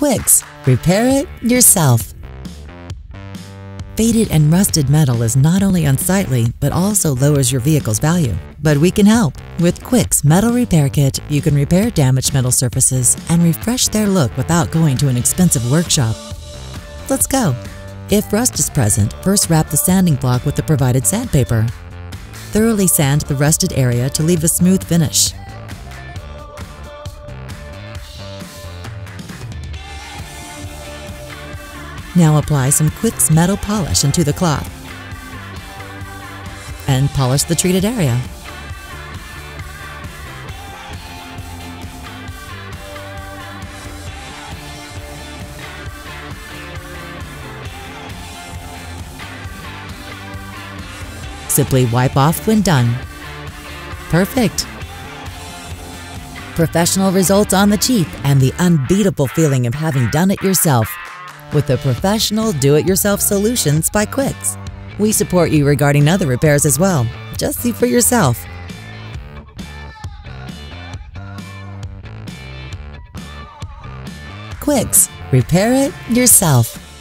QUIXX, repair it yourself. Faded and rusted metal is not only unsightly, but also lowers your vehicle's value. But we can help. With QUIXX Metal Repair Kit, you can repair damaged metal surfaces and refresh their look without going to an expensive workshop. Let's go. If rust is present, first wrap the sanding block with the provided sandpaper. Thoroughly sand the rusted area to leave a smooth finish. Now apply some QUIXX metal polish into the cloth and polish the treated area. Simply wipe off when done. Perfect! Professional results on the cheap and the unbeatable feeling of having done it yourself with the professional do-it-yourself solutions by QUIXX. We support you regarding other repairs as well. Just see for yourself. QUIXX, repair it yourself.